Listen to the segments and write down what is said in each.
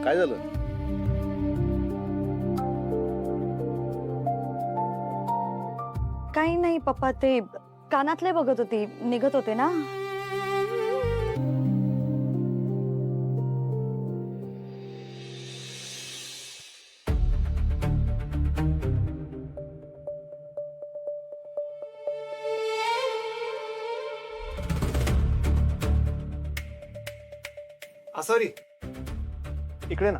काय झालं? काही नाही पप्पा, ते कानातले बघत होती, निघत होते ना. सॉरी, इकडे ना.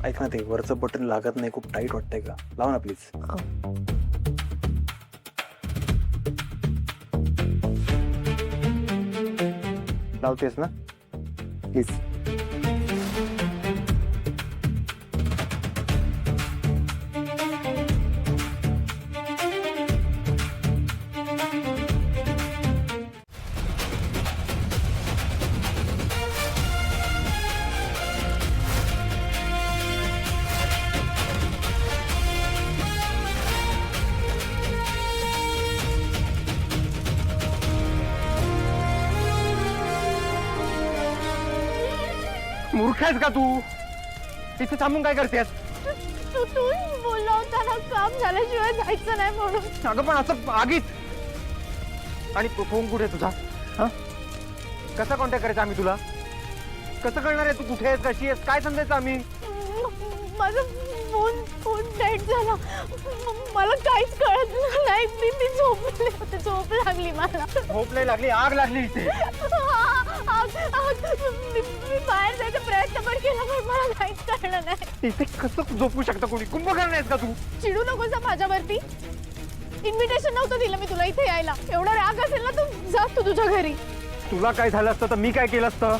ऐक ना, ते वरचं बटन लागत नाही, खूप टाईट वाटतंय का? लाव ना प्लीज. लावतेस ना प्लीज. मूर्ख आहेस का तू? तिथे थांबून काय करतेस? तू बोलला होता ना काम झाल्याशिवाय जायचं नाही म्हणून. अगं पण असं आगीत. आणि फोन कुठे तुझा? हा, कसा कॉन्टॅक्ट करायचा आम्ही तुला? कसं कळणार आहे तू कुठे आहेस, कशी आहेस, काय समजायचं आम्ही? माझा फोन डेड झाला, मला काहीच कळत नाही. मी झोपले होते, झोप लागली मला. झोप नाही लागली, आग लागली इथे. मी बाहेर जायचा प्रयत्न पण केला, पण मला काहीच कळलं नाही. इथे कसं झोपू शकतं कोणी? कुंभकर्ण आहेस का तू? चिडू नकोस माझ्यावरती. इन्व्हिटेशन नव्हतं दिलं मी तुला इथे यायला. एवढा राग असेल ना तू जा तू तुझ्या घरी. तुला काय झालं असतं तर मी काय केलं असतं?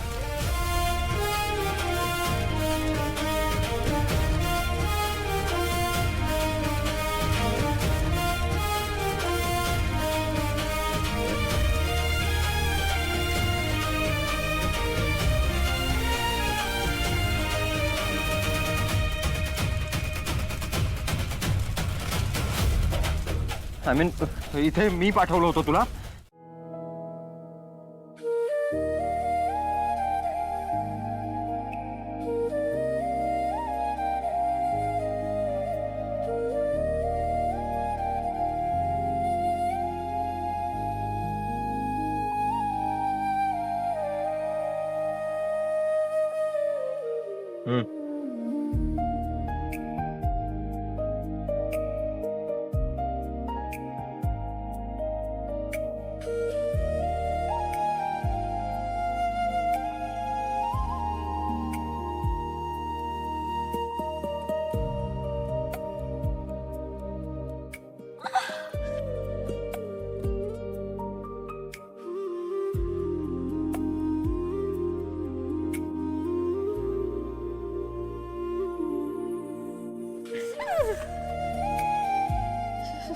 आय मीन इथे मी पाठवलं होतं तुला.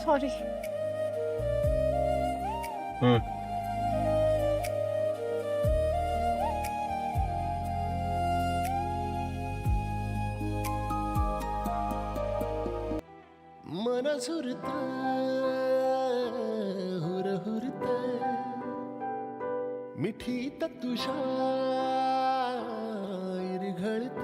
सॉरी. मन झुरत हुरहुरत मिठीत तुझ्या इरघळत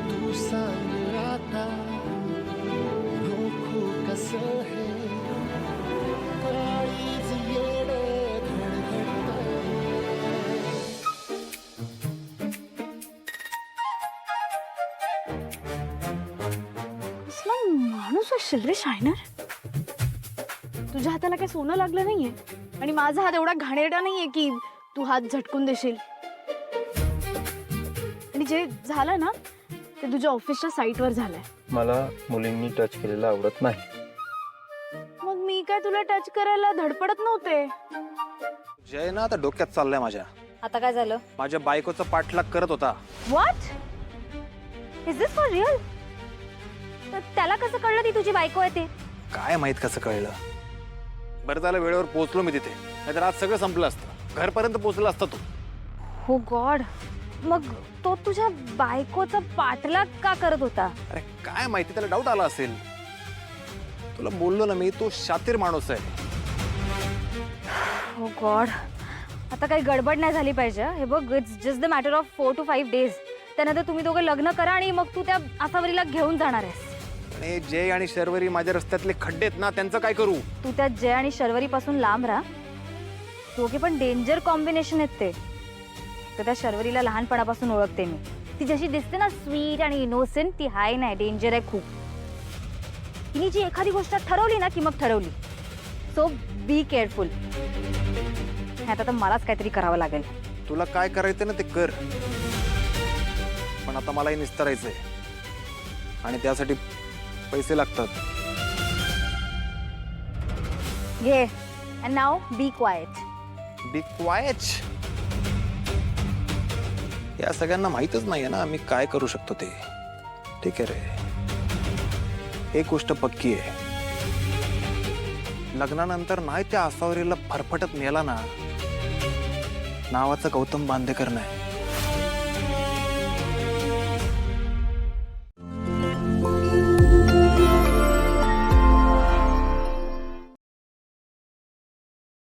तू सांग आता रोखू कसं हे काळीज येडं धडधडतं. कसला माणूस असेल रे शायनर. तुझ्या हाताला काही सोनं लागलं नाहीये आणि माझा हात एवढा घाणेरडा नाहीये की तू हात झटकून देशील. आणि जे झालं ना ते तुझ्या ऑफिसच्या साईटवर झालंय. मला मुलींनी टच केलेलं आवडत नाही. मग मी काय तुला टच करायला धडपडत नव्हते. जय ना आता डोक्यात चाललंय माझ्या. आता काय झालं? माझ्या बायकोचा पाठलाग करत होता. What is this for real? त्याला कसं कळलं ती तुझी बायको आहे ते? काय माहित कसं कळलं. बरं झालं वेळेवर पोहोचलो मी तिथे, नाहीतर आज सगळं संपलं असतं. घरपर्यंत पोहोचला असता तो. हो गॉड, मग तो तुझ्या बायकोचा पाठलाग का करत होता? अरे काय माहिती, त्याला डाऊट आला असेल. तुला बोललो ना मी, तो शातीर माणूस आहे. हो गॉड, आता काही गडबड नाही झाली पाहिजे. हे बघ, it's just the matter of 4 to 5 days. त्यानंतर तुम्ही दोघं लग्न करा आणि मग तू त्या आसावरीला घेऊन जाणार आहेस. आणि जय आणि शर्वरी माझ्या रस्त्यातले खड्डे आहेत ना, त्यांचं काय करू? तू त्या जय आणि शर्वरी पासून लांब राहा. दोघे पण डेंजर कॉम्बिनेशन आहेत ते. तर त्या शर्वरीला लहानपणापासून ओळखते मी. ती जशी दिसते ना, स्वीट आणि इनोसेंट, ती हाय नाही, डेंजर आहे खूप. तिने जी एखादी गोष्ट ठरवली ना की मग ठरवली. So be careful. आता तर मलाच काहीतरी करावं लागेल. तुला काय करायचं ना ते कर, पण आता मलाही निस्तरायचंय आणि त्यासाठी पैसे लागतात. घे. And now be quiet. Be quiet. या सगळ्यांना माहितच नाहीये ना मी काय करू शकतो ते. ठीक आहे रे, एक गोष्ट पक्की आहे, लग्नानंतर नाही त्या आसावरीला फरफटत नेला ना, नावाचं गौतम बांदेकर नाही.